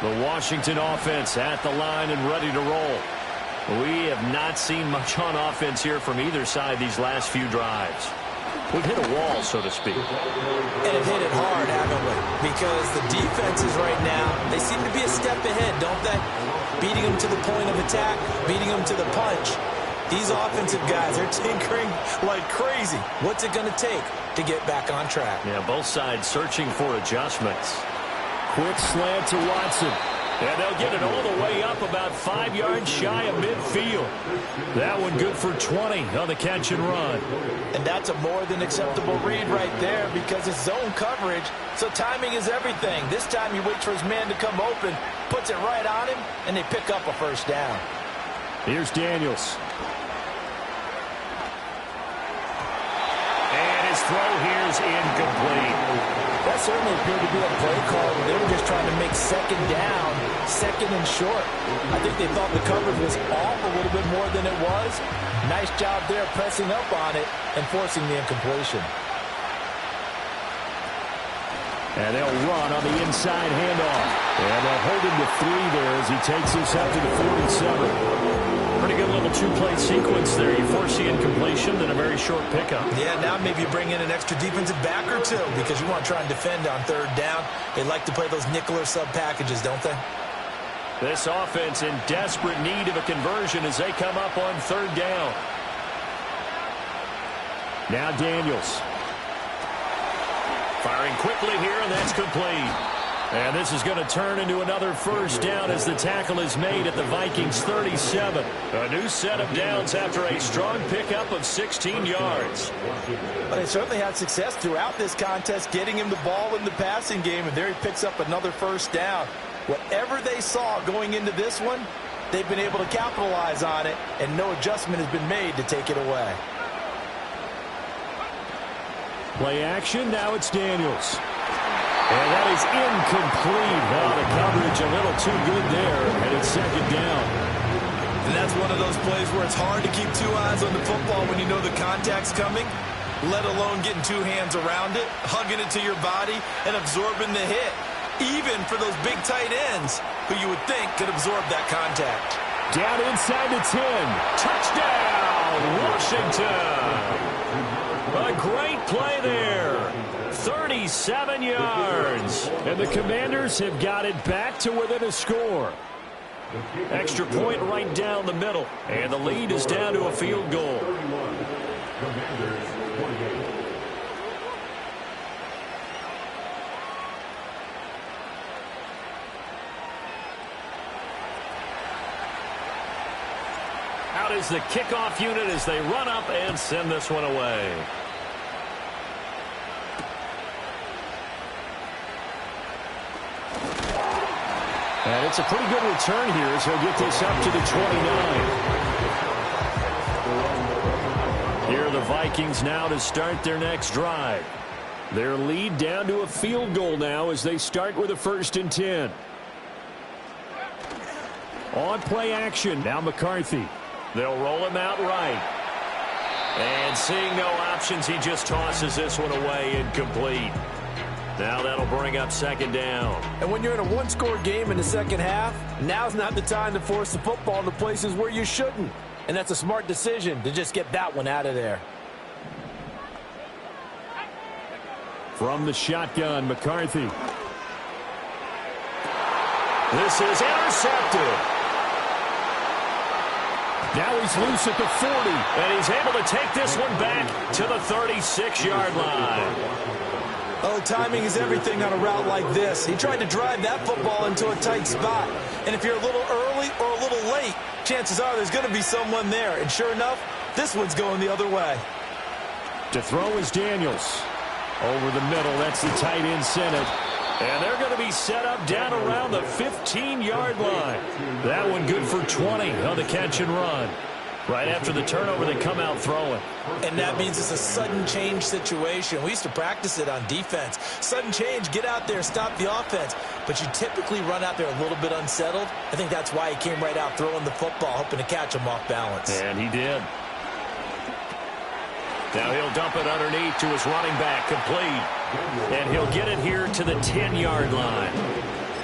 The Washington offense at the line and ready to roll. We have not seen much on offense here from either side these last few drives. We've hit a wall, so to speak. And have hit it hard, haven't we? Because the defenses right now, they seem to be a step ahead, don't they? Beating them to the point of attack, beating them to the punch. These offensive guys are tinkering like crazy. What's it going to take to get back on track? Yeah, both sides searching for adjustments. Quick slant to Watson. And they'll get it all the way up about 5 yards shy of midfield. That one good for 20 on the catch and run. And that's a more than acceptable read right there because it's zone coverage, so timing is everything. This time he waits for his man to come open, puts it right on him, and they pick up a first down. Here's Daniels. And his throw here is incomplete. That certainly appeared to be a play call. They were just trying to make second down, second and short. I think they thought the coverage was off a little bit more than it was. Nice job there pressing up on it and forcing the incompletion. And they'll run on the inside handoff. And they'll hold him to 3 there as he takes this up to the 47. Pretty good little two-play sequence there. You force the incompletion, then a very short pickup. Yeah, now maybe you bring in an extra defensive back or two because you want to try and defend on 3rd down. They like to play those nickel or sub packages, don't they? This offense in desperate need of a conversion as they come up on 3rd down. Now Daniels. Firing quickly here, and that's complete. And this is going to turn into another 1st down as the tackle is made at the Vikings 37. A new set of downs after a strong pickup of 16 yards. But they certainly had success throughout this contest getting him the ball in the passing game, and there he picks up another 1st down. Whatever they saw going into this one, they've been able to capitalize on it, and no adjustment has been made to take it away. Play action, now it's Daniels. And that is incomplete. Well, the coverage a little too good there, and it's 2nd down. And that's one of those plays where it's hard to keep 2 eyes on the football when you know the contact's coming, let alone getting 2 hands around it, hugging it to your body, and absorbing the hit, even for those big tight ends who you would think could absorb that contact. Down inside the 10. Touchdown, Washington! A great play there. 37 yards. And the Commanders have got it back to within a score. Extra point right down the middle. And the lead is down to a field goal. Commanders 28. Out is the kickoff unit as they run up and send this one away. And it's a pretty good return here as he'll get this up to the 29. Here are the Vikings now to start their next drive. Their lead down to a field goal now as they start with a 1st and 10. On play action, now McCarthy. They'll roll him out right. And seeing no options, he just tosses this one away, incomplete. Now that'll bring up 2nd down. And when you're in a 1-score game in the 2nd half, now's not the time to force the football into places where you shouldn't. And that's a smart decision to just get that one out of there. From the shotgun, McCarthy. This is intercepted. Now he's loose at the 40. And he's able to take this one back to the 36-yard line. Oh, timing is everything on a route like this. He tried to drive that football into a tight spot. And if you're a little early or a little late, chances are there's going to be someone there. And sure enough, this one's going the other way. To throw is Daniels. Over the middle, that's the tight end Senate. And they're going to be set up down around the 15-yard line. That one good for 20 on the catch and run. Right after the turnover, they come out throwing. And that means it's a sudden change situation. We used to practice it on defense. Sudden change, get out there, stop the offense. But you typically run out there a little bit unsettled. I think that's why he came right out throwing the football, hoping to catch him off balance. And he did. Now he'll dump it underneath to his running back, complete. And he'll get it here to the 10-yard line.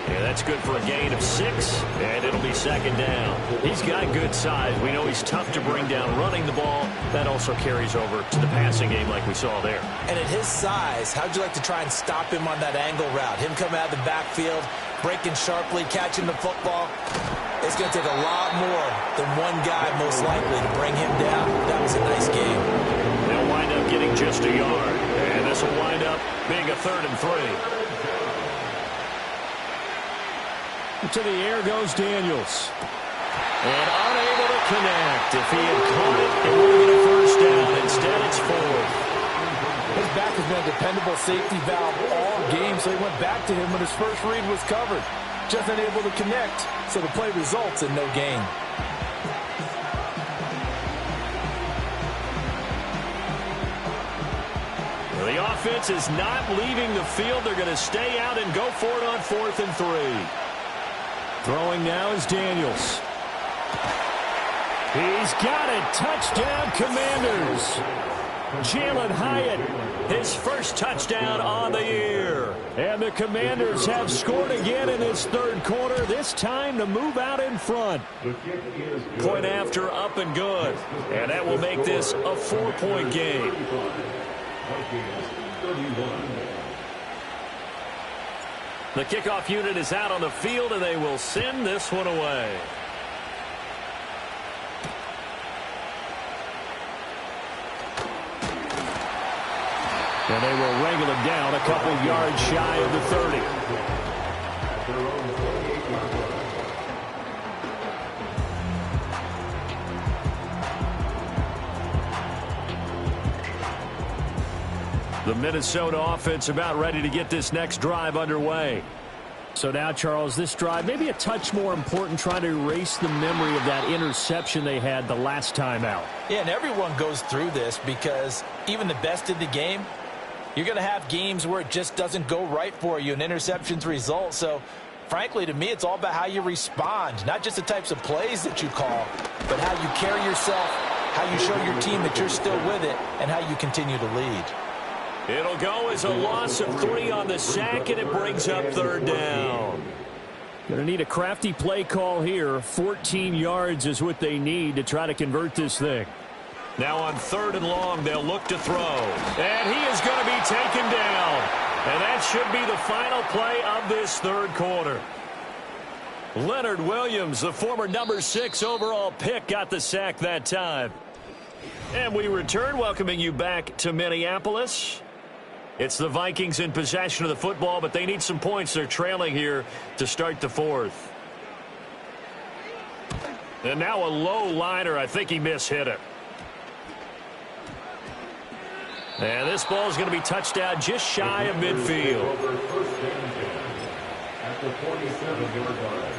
Yeah, that's good for a gain of 6, and it'll be 2nd down. He's got good size. We know he's tough to bring down running the ball. That also carries over to the passing game like we saw there. And at his size, how'd you like to try and stop him on that angle route? Him coming out of the backfield, breaking sharply, catching the football. It's going to take a lot more than one guy, most likely, to bring him down. That was a nice game. They'll wind up getting just a yard, and this will wind up being a 3rd and 3. To the air goes Daniels. And unable to connect. If he had caught it, it would have been a 1st down. Instead, it's 4th. His back has been a dependable safety valve all game, so he went back to him when his first read was covered. Just unable to connect, so the play results in no gain. The offense is not leaving the field. They're going to stay out and go for it on 4th and 3. Throwing now is Daniels. He's got it. Touchdown, Commanders. Jalen Hyatt, his first touchdown on the year. And the Commanders have scored again in this third quarter, this time to move out in front. Point after, up and good. And that will make this a 4-point game. The kickoff unit is out on the field, and they will send this one away. And they will wrangle him down a couple yards shy of the 30. The Minnesota offense about ready to get this next drive underway. So now, Charles, this drive maybe a touch more important, trying to erase the memory of that interception they had the last time out. Yeah, and everyone goes through this because even the best in the game, you're going to have games where it just doesn't go right for you and interceptions result. So, frankly, to me, it's all about how you respond, not just the types of plays that you call, but how you carry yourself, how you show your team that you're still with it, and how you continue to lead. It'll go as a loss of 3 on the sack, and it brings up third down. Going to need a crafty play call here. 14 yards is what they need to try to convert this thing. Now on 3rd and long, they'll look to throw. And he is going to be taken down. And that should be the final play of this third quarter. Leonard Williams, the former number 6 overall pick, got the sack that time. And we return, welcoming you back to Minneapolis. It's the Vikings in possession of the football, but they need some points. They're trailing here to start the 4th. And now a low liner. I think he mishit it. And this ball is going to be touched down just shy of midfield. At the 47-yard line.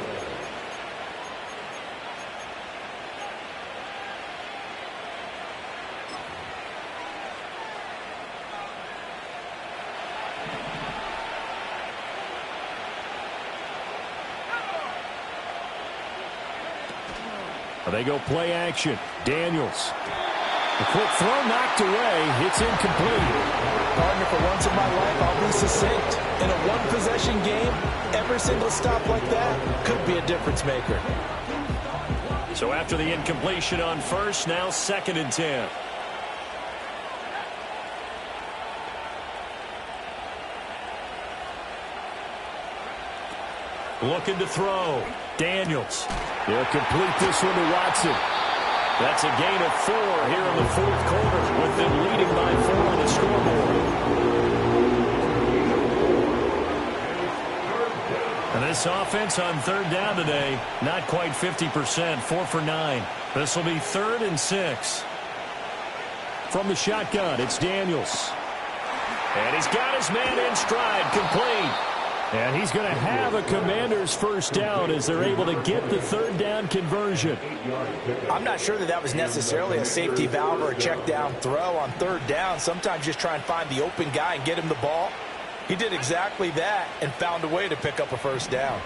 They go play action. Daniels. The quick throw knocked away. It's incomplete. Partner, for once in my life, I'll be succinct. In a one-possession game, every single stop like that could be a difference maker. So after the incompletion on 1st, now 2nd and 10. Looking to throw. Daniels. They'll complete this one to Watson. That's a gain of 4 here in the 4th quarter, with them leading by 4 on the scoreboard. And this offense on 3rd down today, not quite 50%, 4 for 9. This will be 3rd and 6. From the shotgun, it's Daniels. And he's got his man in stride, complete. And he's going to have a Commander's first down as they're able to get the 3rd down conversion. I'm not sure that was necessarily a safety valve or a check down throw on 3rd down. Sometimes just try and find the open guy and get him the ball. He did exactly that and found a way to pick up a first down.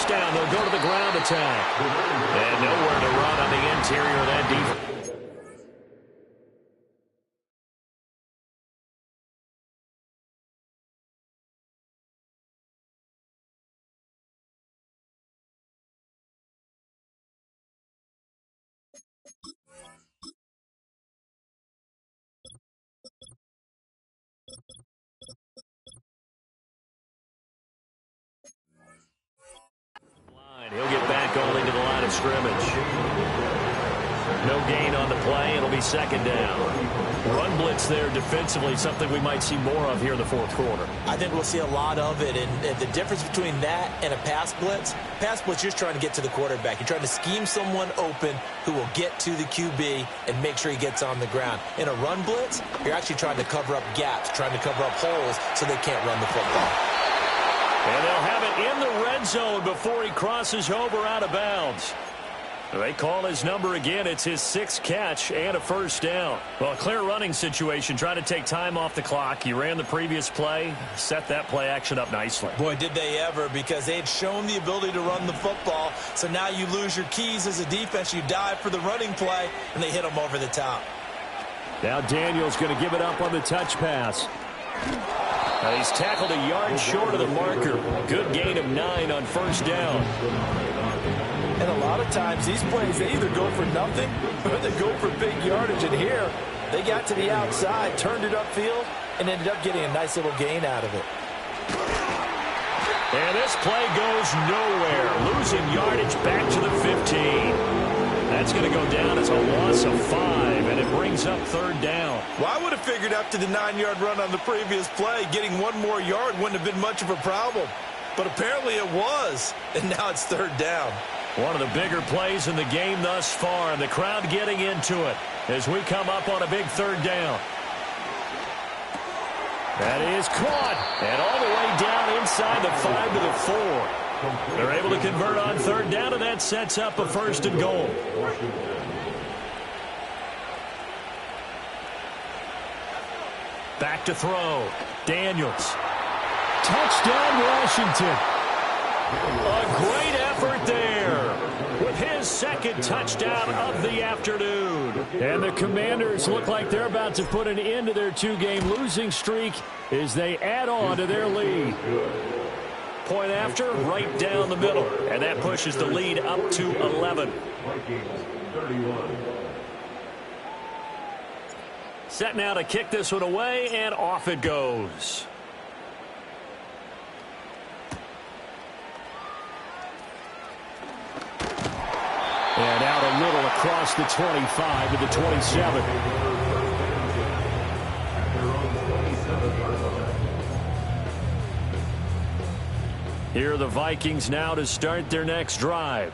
Down, they'll go to the ground attack. And nowhere to run on the interior of that defense. He'll get back only to the line of scrimmage. No gain on the play. It'll be 2nd down. Run blitz there defensively, something we might see more of here in the 4th quarter. I think we'll see a lot of it. And the difference between that and a pass blitz, you're just trying to get to the quarterback. You're trying to scheme someone open who will get to the QB and make sure he gets on the ground. In a run blitz, you're actually trying to cover up gaps, trying to cover up holes so they can't run the football. And they'll have it in the red zone before he crosses over out of bounds. They call his number again. It's his 6th catch and a first down. Well, a clear running situation, trying to take time off the clock. He ran the previous play, set that play action up nicely. Boy, did they ever, because they had shown the ability to run the football. So now you lose your keys as a defense. You dive for the running play, and they hit him over the top. Now Daniels going to give it up on the touch pass. He's tackled a yard short of the marker. Good gain of 9 on first down. And a lot of times these plays, they either go for nothing or they go for big yardage. And here, they got to the outside, turned it upfield, and ended up getting a nice little gain out of it. And this play goes nowhere. Losing yardage back to the 15. That's going to go down as a loss of 5, and it brings up third down. Well, I would have figured after the 9-yard run on the previous play, getting one more yard wouldn't have been much of a problem. But apparently it was, and now it's third down. One of the bigger plays in the game thus far, and the crowd getting into it as we come up on a big third down. That is caught, and all the way down inside the 5 to the 4. They're able to convert on third down, and that sets up a first and goal. Back to throw. Daniels. Touchdown, Washington. A great effort there with his 2nd touchdown of the afternoon. And the Commanders look like they're about to put an end to their 2-game losing streak as they add on to their lead. Point after, right down the middle. And that pushes the lead up to 11. Set now to kick this one away, and off it goes. And out a little across the 25 to the 27. Here are the Vikings now to start their next drive.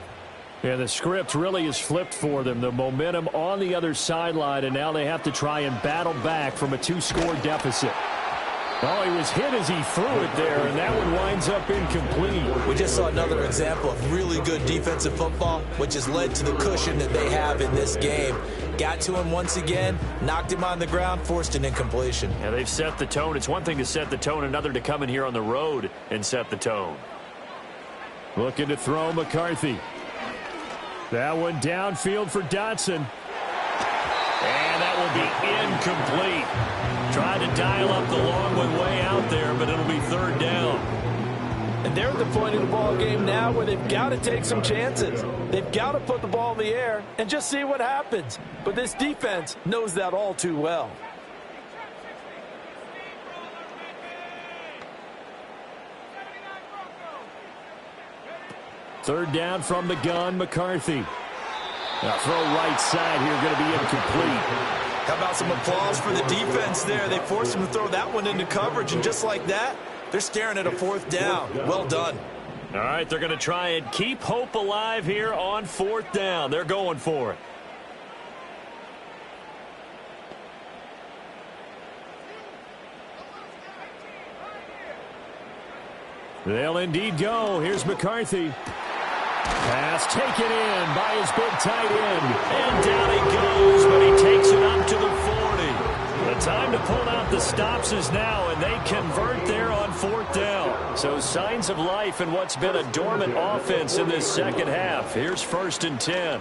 And the script really is flipped for them. The momentum on the other sideline, and now they have to try and battle back from a 2-score deficit. Oh, he was hit as he threw it there, and that one winds up incomplete. We just saw another example of really good defensive football, which has led to the cushion that they have in this game. Got to him once again, knocked him on the ground, forced an incompletion. Yeah, they've set the tone. It's one thing to set the tone, another to come in here on the road and set the tone. Looking to throw McCarthy. That one downfield for Dotson. And that will be incomplete. Tried to dial up the long one way out there, but it'll be third down. And they're at the point of the ball game now where they've got to take some chances. They've got to put the ball in the air and just see what happens. But this defense knows that all too well. Third down from the gun, McCarthy. Now throw right side here, going to be incomplete. How about some applause for the defense there? They forced him to throw that one into coverage, and just like that, they're staring at a fourth down. Well done. All right, they're going to try and keep hope alive here on fourth down. They're going for it. They'll indeed go. Here's McCarthy. Pass taken in by his big tight end. And down he goes, but he takes it up to the 40. The time to pull out the stops is now, and they convert there on fourth down. So signs of life in what's been a dormant offense in this second half. Here's 1st and 10.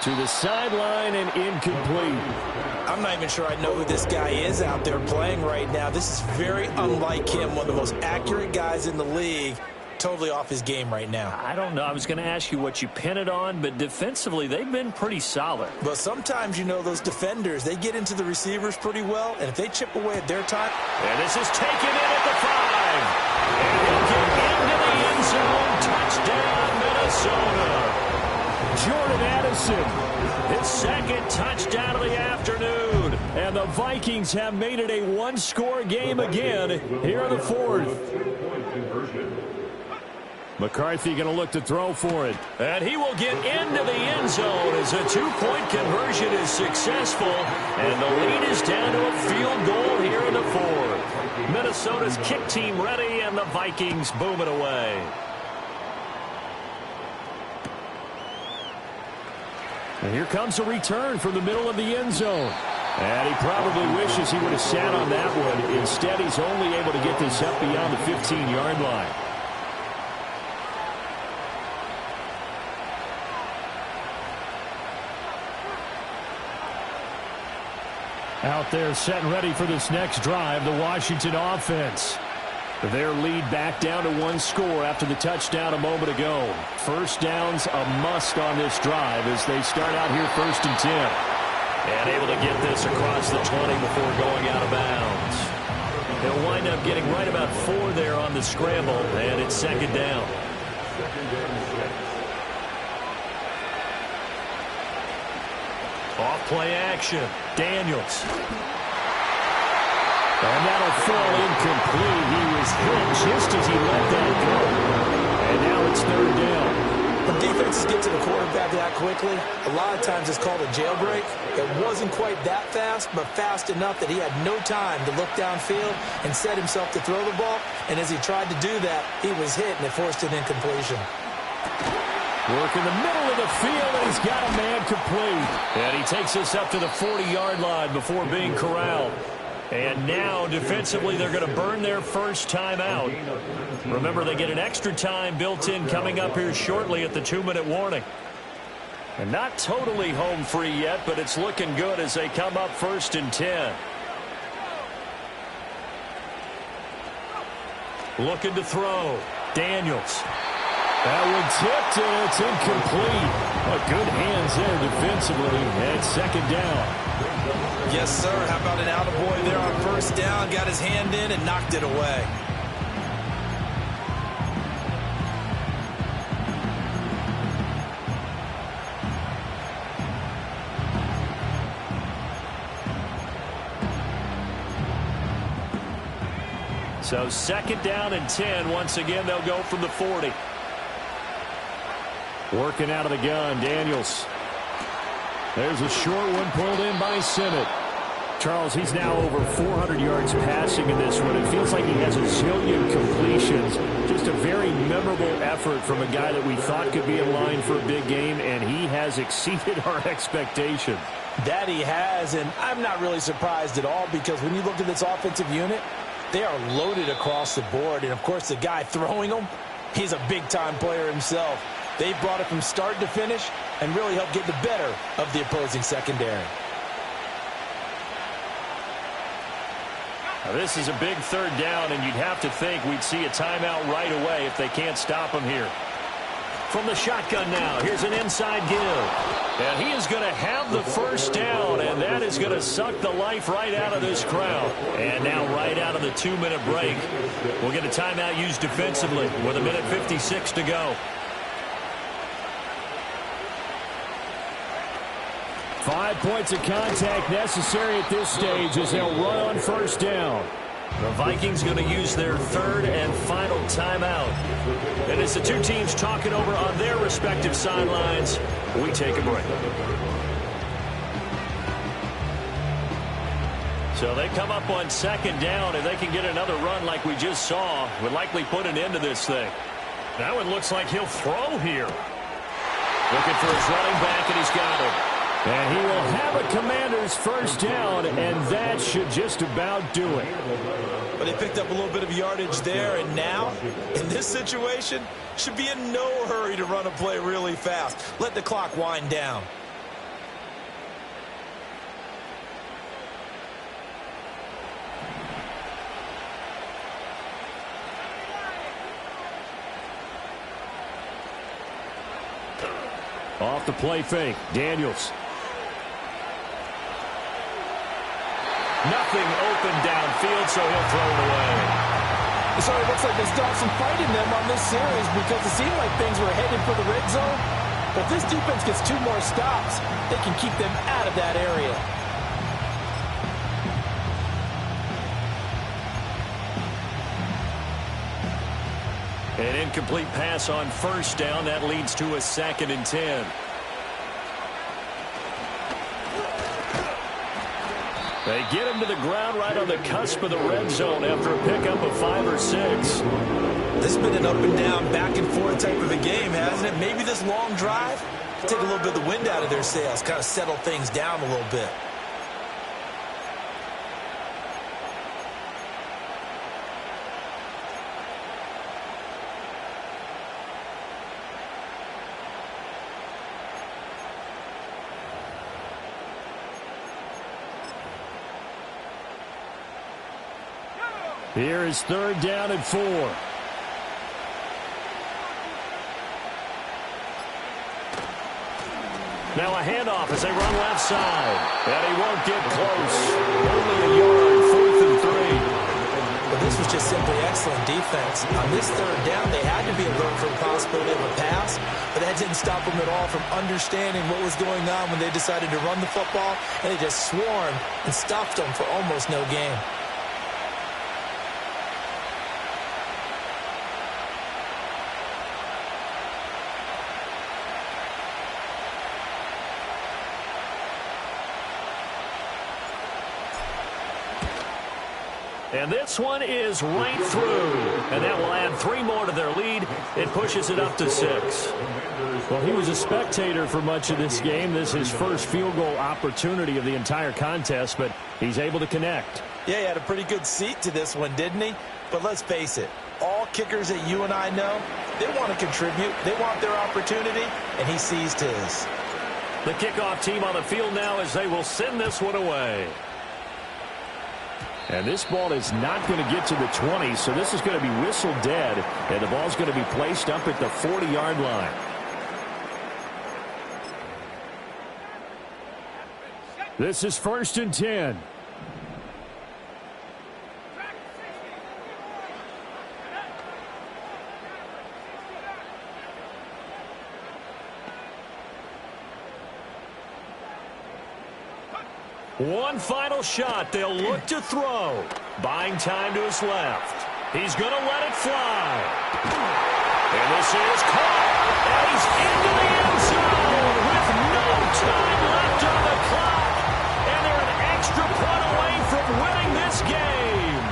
To the sideline and incomplete. I'm not even sure I know who this guy is out there playing right now. This is very unlike him, one of the most accurate guys in the league. Totally off his game right now. I don't know. I was going to ask you what you pin it on, but defensively, they've been pretty solid. But sometimes, you know, those defenders, they get into the receivers pretty well, and if they chip away at their time. And this is taken in at the 5. And he'll get into the end zone. Touchdown, Minnesota. Jordan Addison, his 2nd touchdown of the afternoon. And the Vikings have made it a one-score game again here in the 4th. McCarthy going to look to throw for it. And he will get into the end zone as a 2-point conversion is successful. And the lead is down to a field goal here in the 4th. Minnesota's kick team ready, and the Vikings boom it away. And here comes a return from the middle of the end zone. And he probably wishes he would have sat on that one. Instead, he's only able to get this up beyond the 15-yard line. Out there set and ready for this next drive, the Washington offense. Their lead back down to one score after the touchdown a moment ago. First down's a must on this drive as they start out here 1st and 10. And able to get this across the 20 before going out of bounds. They'll wind up getting right about 4 there on the scramble, and it's 2nd down. Off play action. Daniels. And that'll fall incomplete. He was hit just as he let that go. And now it's 3rd down. When defenses get to the quarterback that quickly, a lot of times it's called a jailbreak. It wasn't quite that fast, but fast enough that he had no time to look downfield and set himself to throw the ball. And as he tried to do that, he was hit, and it forced an incompletion. Work in the middle of the field, and he's got a man complete. And he takes us up to the 40-yard line before being corralled. And now, defensively, they're going to burn their first time out. Remember, they get an extra time built in coming up here shortly at the 2-minute warning. And not totally home free yet, but it's looking good as they come up 1st and 10. Looking to throw. Daniels. That one tipped, and it's incomplete. But good hands there defensively, and 2nd down. Yes, sir. How about an attaboy there on 1st down? Got his hand in and knocked it away. So 2nd down and 10. Once again, they'll go from the 40. Working out of the gun, Daniels. There's a short one pulled in by Simmett. Charles, he's now over 400 yards passing in this one. It feels like he has a zillion completions. Just a very memorable effort from a guy that we thought could be in line for a big game, and he has exceeded our expectations. That he has, and I'm not really surprised at all because when you look at this offensive unit, they are loaded across the board. And, of course, the guy throwing them, he's a big-time player himself. They brought it from start to finish and really helped get the better of the opposing secondary. Now, this is a big 3rd down, and you'd have to think we'd see a timeout right away if they can't stop him here. From the shotgun now, here's an inside give. And he is going to have the 1st down, and that is going to suck the life right out of this crowd. And now right out of the 2-minute break, we'll get a timeout used defensively with 1:56 to go. 5 points of contact necessary at this stage as they'll run on 1st down. The Vikings going to use their 3rd and final timeout. And as the two teams talking over on their respective sidelines, we take a break. So they come up on 2nd down, and they can get another run like we just saw. Would likely put an end to this thing. Now it looks like he'll throw here. Looking for his running back, and he's got it. And he will have a Commander's 1st down, and that should just about do it. But they picked up a little bit of yardage there, and now, in this situation, should be in no hurry to run a play really fast. Let the clock wind down. Off the play fake, Daniels. Nothing open downfield, so he'll throw it away. So it looks like they still have some fight in them on this series because it seemed like things were headed for the red zone. But if this defense gets 2 more stops, they can keep them out of that area. An incomplete pass on 1st down. That leads to a 2nd and 10. They get him to the ground right on the cusp of the red zone after a pickup of 5 or 6. This has been an up and down, back and forth type of a game, hasn't it? Maybe this long drive take a little bit of the wind out of their sails, kind of settle things down a little bit. Here is 3rd down and 4. Now a handoff as they run left side. And he won't get close. Only a yard, 4th and 3. But this was just simply excellent defense. On this 3rd down, they had to be alert for the possibility of a pass, but that didn't stop them at all from understanding what was going on when they decided to run the football, and they just swarmed and stuffed them for almost no gain. And this one is right through. And that will add 3 more to their lead. It pushes it up to 6. Well, he was a spectator for much of this game. This is his first field goal opportunity of the entire contest, but he's able to connect. Yeah, he had a pretty good seat to this one, didn't he? But let's face it, all kickers that you and I know, they want to contribute. They want their opportunity, and he seized his. The kickoff team on the field now as they will send this one away. And this ball is not going to get to the 20, so this is going to be whistled dead, and the ball's going to be placed up at the 40-yard line. This is 1st and 10. One final shot. They'll look to throw. Buying time to his left. He's going to let it fly. And this is caught. And he's into the end zone with no time left on the clock. And they're an extra point away from winning this game.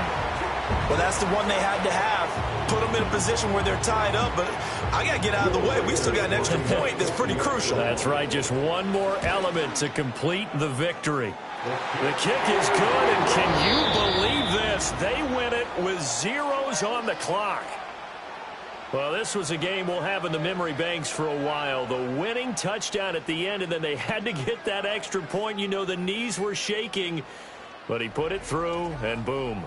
Well, that's the one they had to have. Put them in a position where they're tied up, but I got to get out of the way. We still got an extra point that's pretty crucial. That's right. Just one more element to complete the victory. The kick is good, and can you believe this? They win it with zeros on the clock. Well, this was a game we'll have in the memory banks for a while. The winning touchdown at the end, and then they had to get that extra point. You know, the knees were shaking, but he put it through, and boom, a